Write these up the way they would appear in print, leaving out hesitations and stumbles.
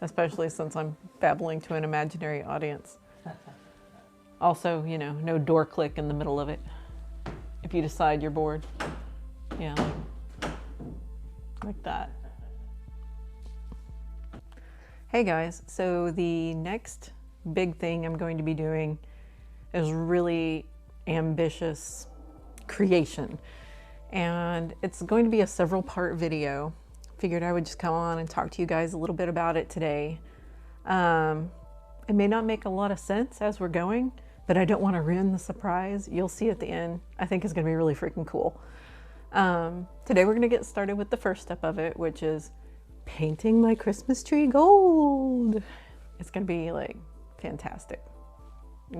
especially since I'm babbling to an imaginary audience. Also, you know, no door click in the middle of it if you decide you're bored. Yeah, like that. Hey guys, so the next big thing I'm going to be doing is really ambitious creation. And it's going to be a several part video. Figured I would just come on and talk to you guys a little bit about it today. It may not make a lot of sense as we're going, but I don't want to ruin the surprise. You'll see at the end. I think it's going to be really freaking cool. Today we're going to get started with the first step of it, which is painting my Christmas tree gold. It's going to be like fantastic.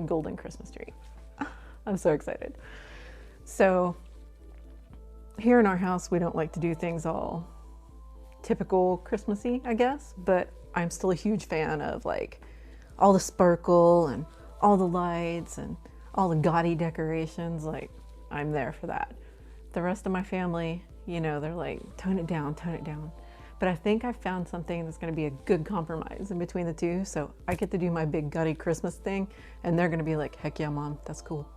Golden Christmas tree. I'm so excited. So here in our house, we don't like to do things all typical Christmassy, I guess, but I'm still a huge fan of like all the sparkle and all the lights and all the gaudy decorations. Like, I'm there for that. The rest of my family, you know, they're like, tone it down, tone it down. But I think I found something that's going to be a good compromise in between the two. So I get to do my big gaudy Christmas thing, and they're going to be like, heck yeah, Mom, that's cool.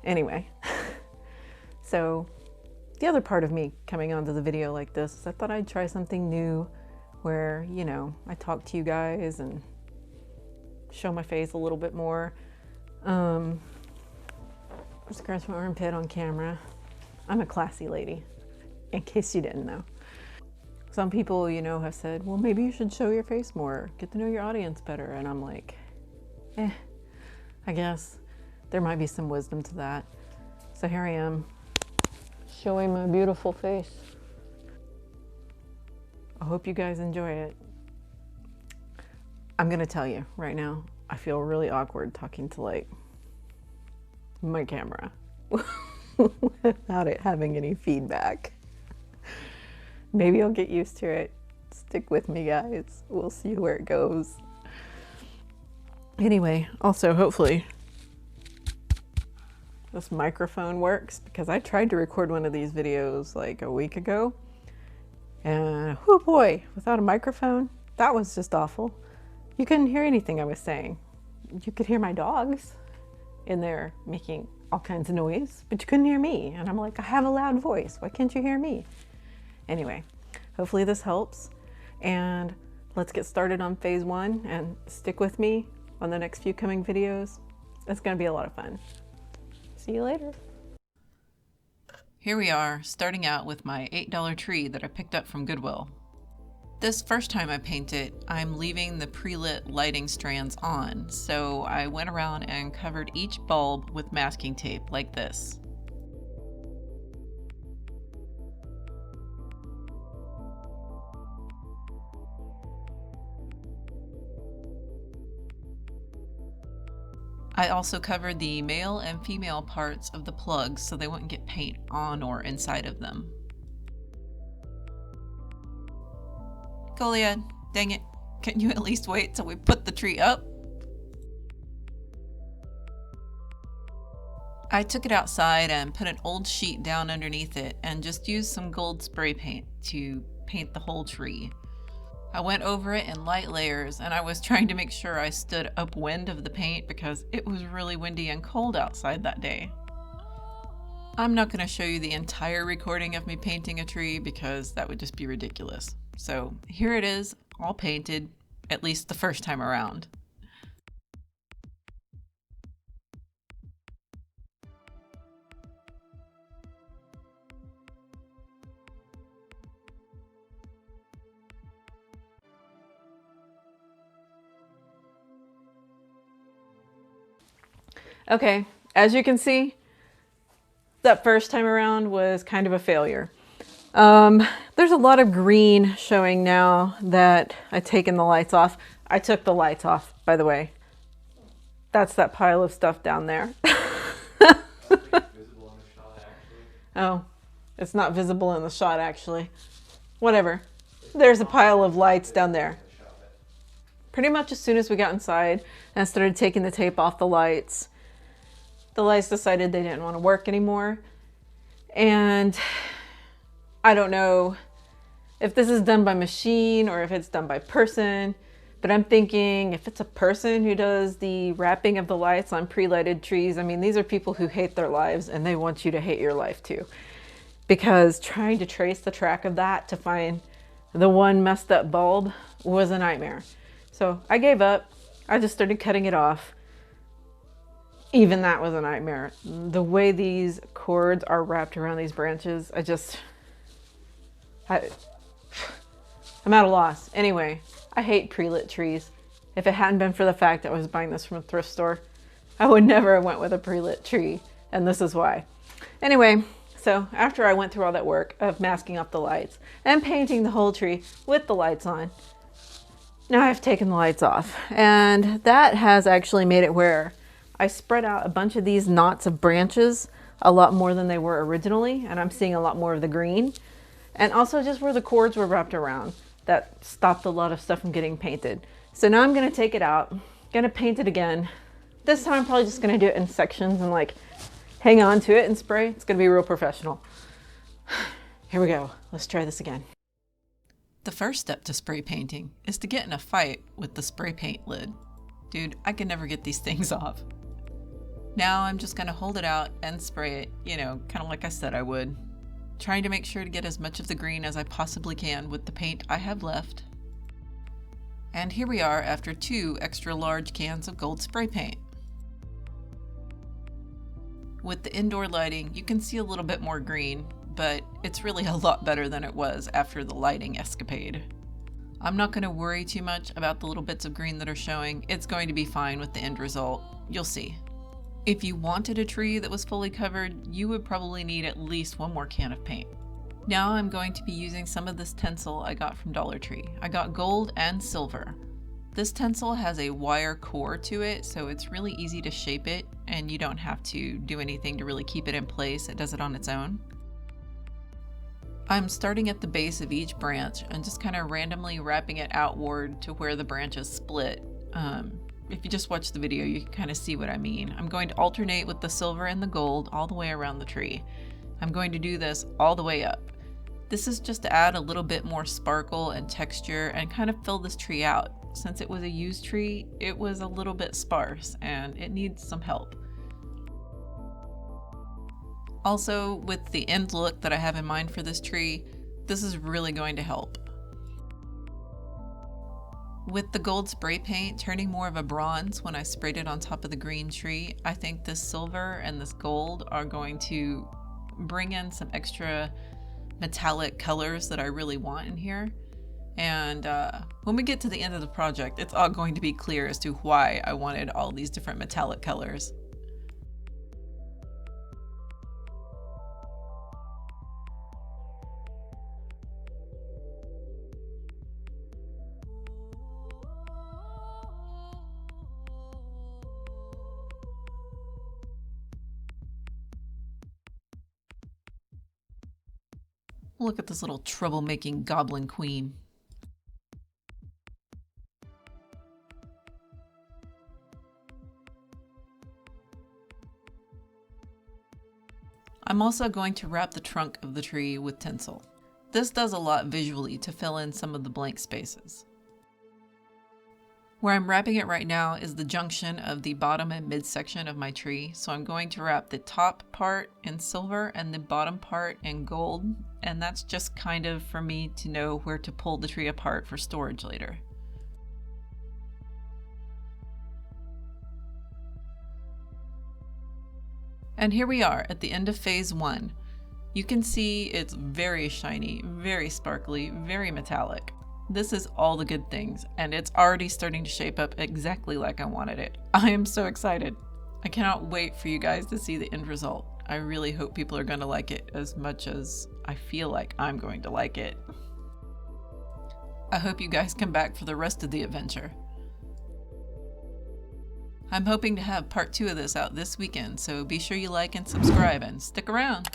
Anyway, so the other part of me coming onto the video like this is I thought I'd try something new where, you know, I talk to you guys and show my face a little bit more. Scratch my armpit on camera. I'm a classy lady, in case you didn't know. Some people, you know, have said, well, maybe you should show your face more, get to know your audience better. And I'm like, I guess there might be some wisdom to that. So here I am, showing my beautiful face. I hope you guys enjoy it. I'm gonna tell you right now, I feel really awkward talking to like my camera without it having any feedback. Maybe I'll get used to it. Stick with me, guys. We'll see where it goes. Anyway, also hopefully this microphone works, because I tried to record one of these videos like a week ago, and oh boy, without a microphone, that was just awful. You couldn't hear anything I was saying. You could hear my dogs in there making all kinds of noise, but you couldn't hear me. And I'm like, I have a loud voice. Why can't you hear me? Anyway, hopefully this helps. And let's get started on phase one, and stick with me on the next few coming videos. It's going to be a lot of fun. See you later. Here we are, starting out with my $8 tree that I picked up from Goodwill. This first time I paint it, I'm leaving the pre-lit lighting strands on, so I went around and covered each bulb with masking tape like this. I also covered the male and female parts of the plugs so they wouldn't get paint on or inside of them. Goliad, dang it, can you at least wait till we put the tree up? I took it outside and put an old sheet down underneath it and just used some gold spray paint to paint the whole tree. I went over it in light layers, and I was trying to make sure I stood upwind of the paint because it was really windy and cold outside that day. I'm not going to show you the entire recording of me painting a tree because that would just be ridiculous. So here it is, all painted, at least the first time around. Okay, as you can see, that first time around was kind of a failure. There's a lot of green showing now that I've taken the lights off. I took the lights off, by the way. That's that pile of stuff down there. Oh, it's not visible in the shot, actually. Whatever. There's a pile of lights down there. Pretty much as soon as we got inside and I started taking the tape off the lights decided they didn't want to work anymore. And I don't know if this is done by machine or if it's done by person, But I'm thinking if it's a person who does the wrapping of the lights on pre-lighted trees, I mean, these are people who hate their lives and they want you to hate your life too. Because trying to trace the track of that to find the one messed up bulb was a nightmare. So I gave up. I just started cutting it off. Even that was a nightmare. The way these cords are wrapped around these branches, I'm at a loss. Anyway, I hate pre-lit trees. If it hadn't been for the fact that I was buying this from a thrift store, I would never have went with a pre-lit tree. And this is why. Anyway, so after I went through all that work of masking up the lights and painting the whole tree with the lights on, now I've taken the lights off. And that has actually made it where I spread out a bunch of these knots of branches a lot more than they were originally, and I'm seeing a lot more of the green. And also just where the cords were wrapped around, that stopped a lot of stuff from getting painted. So now I'm gonna take it out, gonna paint it again. This time I'm probably just gonna do it in sections and like hang on to it and spray. It's gonna be real professional. Here we go, let's try this again. The first step to spray painting is to get in a fight with the spray paint lid. Dude, I can never get these things off. Now I'm just gonna hold it out and spray it, you know, kind of like I said I would. Trying to make sure to get as much of the green as I possibly can with the paint I have left. And here we are after 2 extra large cans of gold spray paint. With the indoor lighting, you can see a little bit more green, but it's really a lot better than it was after the lighting escapade. I'm not going to worry too much about the little bits of green that are showing. It's going to be fine with the end result. You'll see. If you wanted a tree that was fully covered, you would probably need at least 1 more can of paint. Now I'm going to be using some of this tinsel I got from Dollar Tree. I got gold and silver. This tinsel has a wire core to it, so it's really easy to shape it, and you don't have to do anything to really keep it in place. It does it on its own. I'm starting at the base of each branch and just kind of randomly wrapping it outward to where the branches split. If you just watch the video, you can kind of see what I mean. I'm going to alternate with the silver and the gold all the way around the tree. I'm going to do this all the way up. This is just to add a little bit more sparkle and texture and kind of fill this tree out. Since it was a used tree, it was a little bit sparse and it needs some help. Also, with the end look that I have in mind for this tree, this is really going to help. With the gold spray paint turning more of a bronze when I sprayed it on top of the green tree, I think this silver and this gold are going to bring in some extra metallic colors that I really want in here. And when we get to the end of the project, it's all going to be clear as to why I wanted all these different metallic colors. Look at this little troublemaking goblin queen. I'm also going to wrap the trunk of the tree with tinsel. This does a lot visually to fill in some of the blank spaces. Where I'm wrapping it right now is the junction of the bottom and midsection of my tree, so I'm going to wrap the top part in silver and the bottom part in gold, and that's just kind of for me to know where to pull the tree apart for storage later. And here we are at the end of phase 1. You can see it's very shiny, very sparkly, very metallic. This is all the good things, and it's already starting to shape up exactly like I wanted it. I am so excited. I cannot wait for you guys to see the end result. I really hope people are going to like it as much as I feel like I'm going to like it. I hope you guys come back for the rest of the adventure. I'm hoping to have part 2 of this out this weekend, so be sure you like and subscribe and stick around.